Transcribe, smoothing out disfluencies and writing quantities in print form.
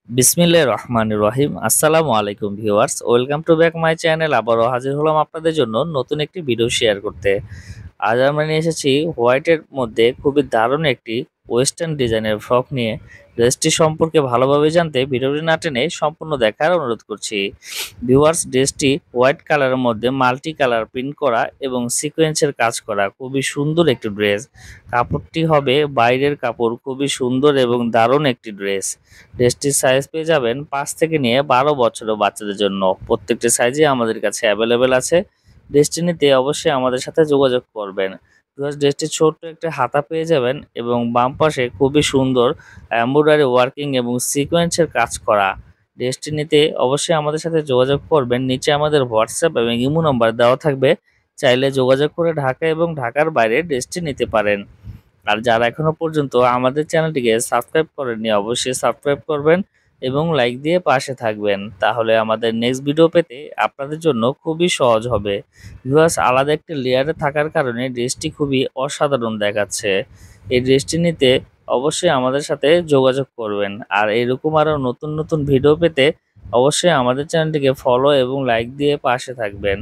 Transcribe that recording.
বিসমিল্লাহির রহমানির রহিম। আসসালামু আলাইকুম viewers, welcome to back my channel. আবারও হাজির হলাম আপনাদের জন্য নতুন একটি ভিডিও শেয়ার করতে। আজ আমরা নিয়ে এসেছি হোয়াইটের মধ্যে খুবই দারুণ একটি ওয়েস্টার্ন ডিজাইনের ফ্রক নিয়ে। ড্রেসটি সম্পর্কে ভালোভাবে জানতে ভিডিওটি না টেনে সম্পূর্ণ দেখার অনুরোধ করছি। ভিউয়ার্স, ড্রেসটি হোয়াইট কালারের মধ্যে মাল্টি কালার প্রিন্ট করা এবং সিকোয়েন্সের কাজ করা খুবই সুন্দর একটি ড্রেস। কাপড়টি হবে বাইরের কাপড়, খুবই সুন্দর এবং দারুণ একটি ড্রেস। ড্রেসটির সাইজ পেয়ে যাবেন 5 থেকে নিয়ে 12 বছরের বাচ্চাদের জন্য। প্রত্যেকটি সাইজই আমাদের কাছে অ্যাভেলেবেল আছে। ড্রেসটি নিতে অবশ্যই আমাদের সাথে যোগাযোগ করবেন। প্লাস ড্রেসটি ছোট্ট একটা হাতা পেয়ে যাবেন এবং বাম পাশে খুবই সুন্দর এমব্রয়ডারি ওয়ার্কিং এবং সিকোয়েন্সের কাজ করা। ড্রেসটি নিতে অবশ্যই আমাদের সাথে যোগাযোগ করবেন। নিচে আমাদের হোয়াটসঅ্যাপ এবং ইমো নাম্বার দেওয়া থাকবে। চাইলে যোগাযোগ করে ঢাকা এবং ঢাকার বাইরে ড্রেসটি নিতে পারেন। আর যারা এখনো পর্যন্ত আমাদের চ্যানেলটিকে সাবস্ক্রাইব করেননি অবশ্যই সাবস্ক্রাইব করবেন এবং লাইক দিয়ে পাশে থাকবেন। তাহলে আমাদের নেক্সট ভিডিও পেতে আপনাদের জন্য খুবই সহজ হবে। ভিউয়ার্স, আলাদা একটি লেয়ারে থাকার কারণে ড্রেসটি খুবই অসাধারণ দেখাচ্ছে। এই ড্রেসটি নিতে অবশ্যই আমাদের সাথে যোগাযোগ করবেন। আর এরকম আরও নতুন নতুন ভিডিও পেতে অবশ্যই আমাদের চ্যানেলটিকে ফলো এবং লাইক দিয়ে পাশে থাকবেন।